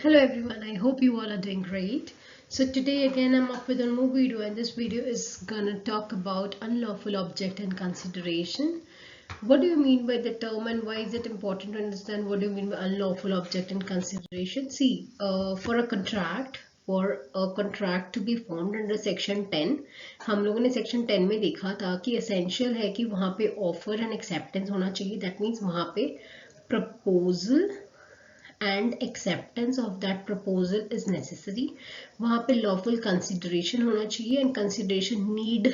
Hello everyone, I hope you all are doing great. So today again I'm up with a more video, and this video is gonna talk about unlawful object and consideration. What do you mean by the term and why is it important to understand what do you mean by unlawful object and consideration? See, for a contract to be formed under section 10, हम लोगों ने section 10 में देखा था कि essential है कि वहाँ पे offer and acceptance होना चाहिए. That means वहाँ पे proposal and acceptance of that proposal is necessary. वहाँ पे lawful consideration होना चाहिए and consideration need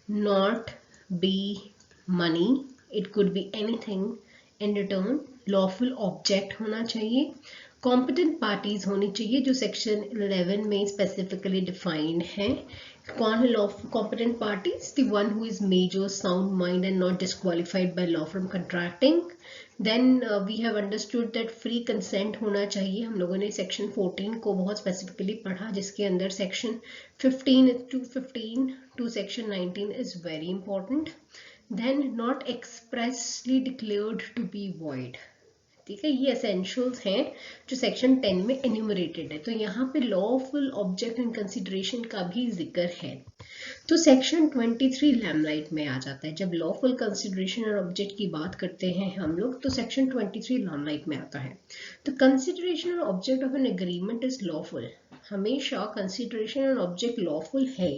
not be money. It could be anything in return. Lawful object होना चाहिए. Competent parties होनी चाहिए जो section 11 में specifically defined है. कौन है competent parties? The one who is major, sound mind and not disqualified by law from contracting. Then we have understood that free consent होना चाहिए. हम लोगों ने section 14 को बहुत specifically पढ़ा, जिसके अंदर section 15 to section 19 is very important. Then not expressly declared to be void. ठीक है, ये एसेंशियल्स हैं जो सेक्शन 10 में एन्यूमरेटेड है. तो यहाँ पे लॉफुल ऑब्जेक्ट एंड कंसिडरेशन का भी जिक्र है. तो सेक्शन 23 लैमलाइट में आ जाता है. जब लॉफुल कंसिडरेशन और ऑब्जेक्ट की बात करते हैं हम लोग, तो सेक्शन 23 लैमलाइट में आता है. तो कंसिडरेशन और object of an agreement is lawful. हमेशा कंसिडरेशन और ऑब्जेक्ट लॉफुल है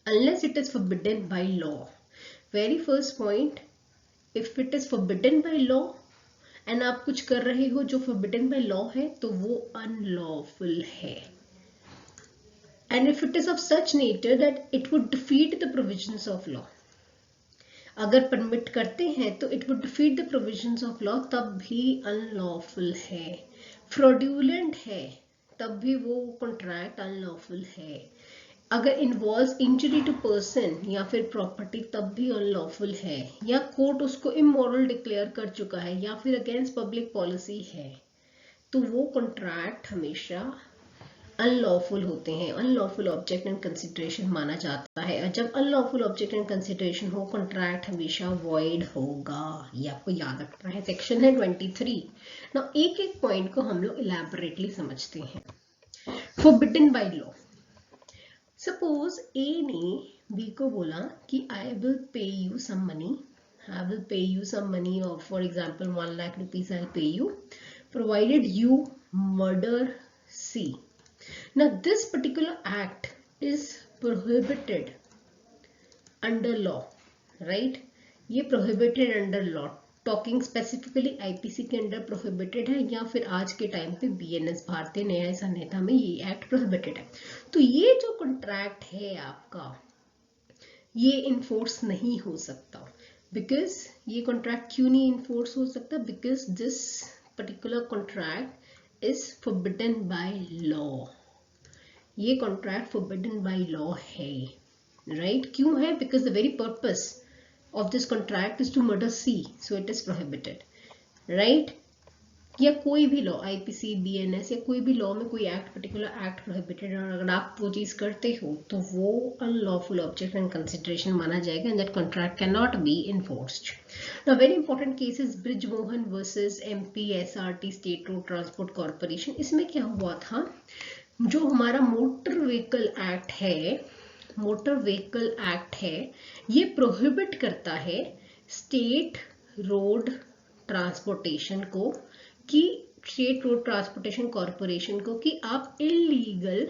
unless it is forbidden by law. Very first point, if it is forbidden by law and आप कुछ कर रहे हो जो forbidden by law है, तो वो unlawful है. And if it is of such nature that it would defeat the provisions of law. अगर परमिट करते हैं तो it would defeat the provisions of law, तब भी unlawful है. fraudulent है तब भी वो contract unlawful है. अगर इन्वॉल्व इंजरी टू पर्सन या फिर प्रॉपर्टी, तब भी अनलॉफुल है. या कोर्ट उसको इमोरल डिक्लेयर कर चुका है या फिर अगेंस्ट पब्लिक पॉलिसी है, तो वो कॉन्ट्रैक्ट हमेशा अनलॉफुल होते हैं. अनलॉफुल ऑब्जेक्ट एंड कंसिडरेशन माना जाता है. और जब अनलॉफुल ऑब्जेक्ट एंड कंसिडरेशन हो, कॉन्ट्रैक्ट हमेशा वॉइड होगा. ये आपको याद रखना है. सेक्शन है 23. ना एक एक पॉइंट को हम लोग इलैबोरेटली समझते हैं. Forbidden by law. Suppose A ने बी को बोला कि I will pay you some money. I will pay you some money और for example 1 lakh rupees I pay you provided you murder C. Now this particular act is prohibited under law, right? ये prohibited under law. Talking specifically IPC के under prohibited है, या फिर आज के time पे BNS भारतीय न्याय संहिता में ये एक्ट प्रोहिबिटेड है. तो ये जो कॉन्ट्रैक्ट है आपका, ये इन्फोर्स नहीं हो सकता. बिकॉज ये कॉन्ट्रैक्ट क्यों नहीं इन्फोर्स हो सकता? Because this particular contract is forbidden by law. ये कॉन्ट्रैक्ट फॉरबिडन बाय लॉ है, राइट? क्यों है? Because the very purpose of this contract is to murder C, so it is prohibited, right? या कोई भी लॉ, आईपीसी, बीएनएस या कोई भी लॉ में कोई एक्ट, पर्टिकुलर एक्ट प्रोहिबिटेड है, और अगर आप वो चीज करते हो तो वो अनलॉफुल ऑब्जेक्ट एंड कंसिडरेशन माना जाएगा, and that contract can not be enforced. Now very important cases, Brijmohan versus MPSRT state road transport corporation. इसमें क्या हुआ था, जो हमारा मोटर व्हीकल एक्ट है, मोटर व्हीकल एक्ट है, ये प्रोहिबिट करता है स्टेट रोड ट्रांसपोर्टेशन को, कि स्टेट रोड ट्रांसपोर्टेशन कॉर्पोरेशन को, कि आप इलीगल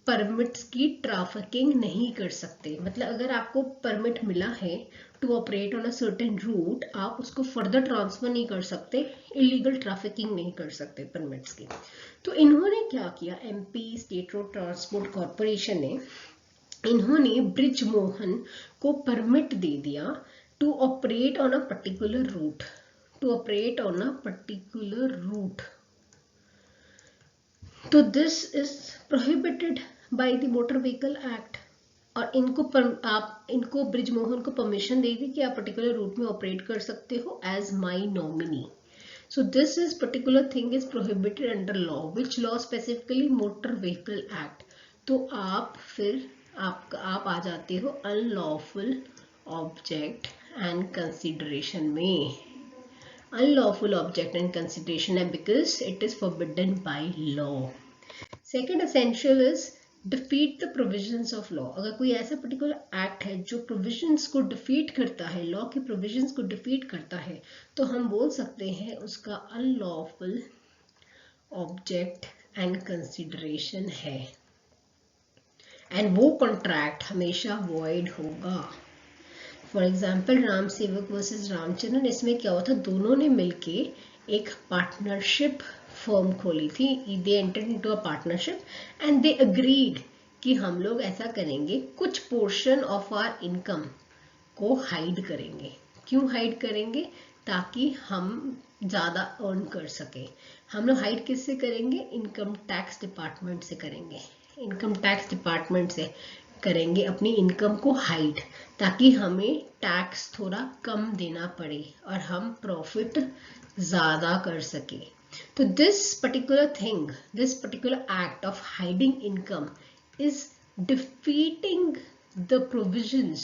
परमिट्स की ट्रैफिकिंग नहीं कर सकते. मतलब अगर आपको परमिट मिला है to operate on a certain route, आप उसको फर्दर ट्रांसफर नहीं कर सकते, इलीगल ट्रैफिकिंग नहीं कर सकते परमिट्स की. तो इन्होंने क्या किया, MP state road transport corporation ने, इन्होंने ब्रिजमोहन को परमिट दे दिया to operate on a particular route, to operate on a particular route. तो this is prohibited by the motor vehicle act. और इनको ब्रिजमोहन को परमिशन दे दी कि आप पर्टिकुलर रूट में ऑपरेट कर सकते हो as my nominee. So this is particular thing is prohibited under law. Which law specifically? Motor Vehicle Act. तो आप फिर आप आ जाते हो अनलॉफुल ऑब्जेक्ट एंड कंसिडरेशन में. unlawful object and consideration है because it is forbidden by law. Second essential is defeat the provisions of law. अगर कोई ऐसा पर्टिकुलर एक्ट है जो प्रोविजंस को डिफीट करता है, लॉ के प्रोविजंस को डिफीट करता है, तो हम बोल सकते हैं उसका अनलॉफुल ऑब्जेक्ट एंड कंसिडरेशन है, एंड वो कॉन्ट्रैक्ट हमेशा वॉइड होगा. फॉर एग्जाम्पल राम सेवक वर्सेस रामचंद्रन, इसमें क्या हुआ था, दोनों ने मिलके एक पार्टनरशिप फर्म खोली थी. They entered into a partnership and they agreed कि हम लोग ऐसा करेंगे, कुछ पोर्शन ऑफ आवर इनकम को हाइड करेंगे. क्यों हाइड करेंगे? ताकि हम ज़्यादा अर्न कर सके. हम लोग हाइड किससे करेंगे? इनकम टैक्स डिपार्टमेंट से करेंगे. इनकम टैक्स डिपार्टमेंट से करेंगे अपनी इनकम को हाइड, ताकि हमें टैक्स थोड़ा कम देना पड़े और हम प्रॉफिट ज़्यादा कर सके. तो this particular thing, this particular act of hiding income is defeating the provisions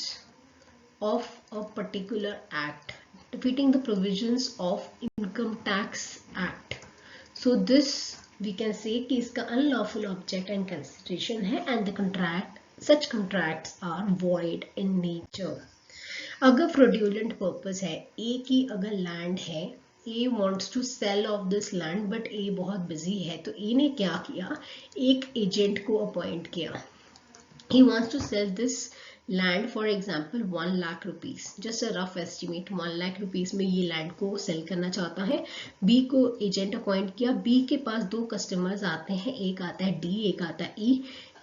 of a particular act, defeating the provisions of income tax act. So this we can say कि इसका unlawful object and consideration है, and the contract, such contracts are void in nature. अगर fraudulent purpose है, A की अगर land है, A wants to sell off this land but A बहुत busy है, तो A ने क्या किया, एक एजेंट को अपॉइंट किया. He wants to sell this land for example 1 lakh rupees, just a rough estimate, 1 lakh rupees में ये लैंड को सेल करना चाहता है. B को एजेंट अपॉइंट किया. B के पास दो कस्टमर्स आते हैं, एक आता है D, एक आता है E.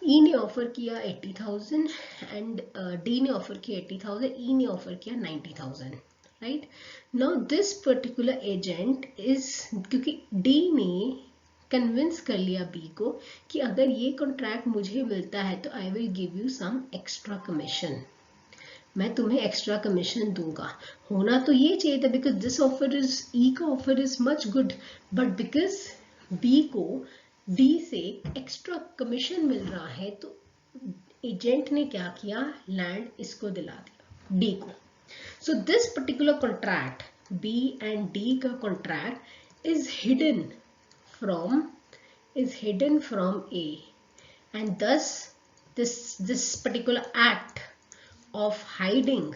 E ने ऑफर किया 80,000 एंड D ने ऑफर किया 80,000, E ने ऑफर किया 90,000. Right now this particular agent is, क्योंकि D ने कन्विंस कर लिया B को कि अगर ये कॉन्ट्रैक्ट मुझे मिलता है तो I will give you some extra commission, मैं तुम्हें एक्स्ट्रा कमीशन दूंगा. होना तो ये चाहिए था because this offer is, E का offer is much good, but because B को D से एक्स्ट्रा कमीशन मिल रहा है तो एजेंट ने क्या किया, लैंड इसको दिला दिया D को. So this particular contract, B and D का contract is hidden from A, and thus this particular act of hiding,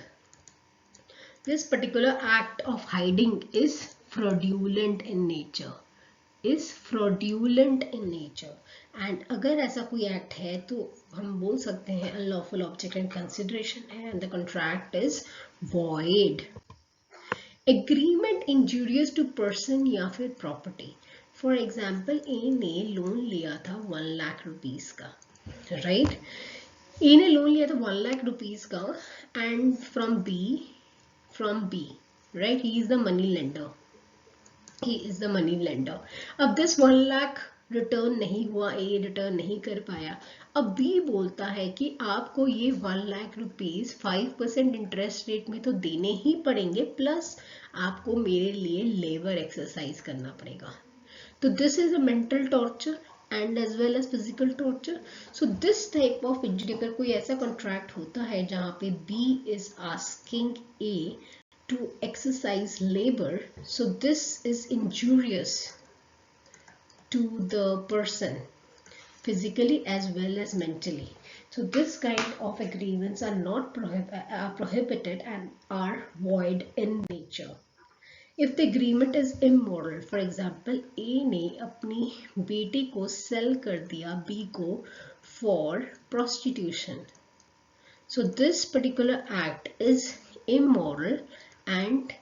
this particular act of hiding is fraudulent in nature, is fraudulent in nature. And अगर ऐसा कोई act है तो हम बोल सकते हैं अनलॉफुल ऑब्जेक्ट एंड कंसिडरेशन है, and the contract is void. Agreement injurious to person या फिर प्रॉपर्टी. फॉर एग्जाम्पल ए ने लोन लिया था 1 लाख रुपीस का, राइट. ए ने लोन लिया था 1 लाख रुपीस का and from B, right, he is the money lender, he is the money lender. अब this 1 लाख रिटर्न नहीं हुआ, ए रिटर्न नहीं कर पाया. अब बी बोलता है कि आपको ये 1 लाख रुपीस 5% इंटरेस्ट रेट में तो देने ही पड़ेंगे, प्लस आपको मेरे लिए लेबर एक्सरसाइज करना पड़ेगा. तो this is a mental torture and as well as physical torture. So this type of injury, अगर कोई ऐसा कॉन्ट्रैक्ट होता है जहाँ पे B is asking A to exercise labor, so this is injurious to the person physically as well as mentally. So this kind of agreements are not prohibited and are void in nature. If the agreement is immoral, for example A ने अपनी बेटी को sell कर दिया B को for prostitution, so this particular act is immoral and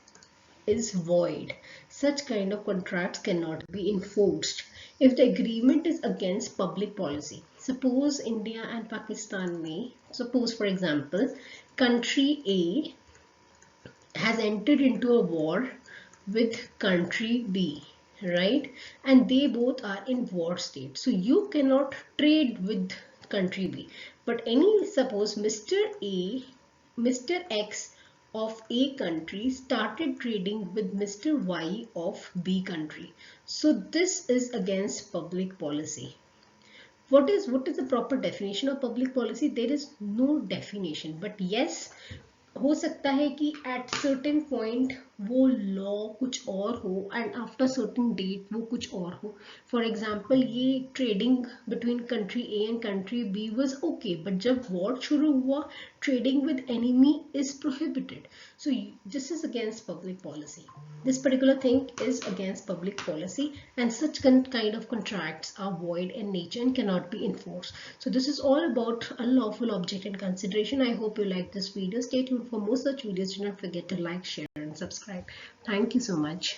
is void. Such kind of contracts cannot be enforced if the agreement is against public policy. Suppose India and Pakistan में, suppose for example country A has entered into a war with country B, right, and they both are in war state, so you cannot trade with country B. But suppose Mr. X of A country started trading with Mr. Y of B country. So this is against public policy. What is the proper definition of public policy? There is no definition, but yes, हो सकता है कि at certain point वो law कुछ और हो and after certain date वो कुछ और हो. फॉर एग्जाम्पल ये trading between country A and country B was okay, but जब वॉर शुरू हुआ trading with enemy is prohibited. So this is against public policy. This particular thing is against public policy, and such kind of contracts are void in nature and cannot be enforced. So this is all about unlawful object and consideration. I hope you like this video. Stay tuned for more such videos. Do not forget to like, share and subscribe. Thank you so much.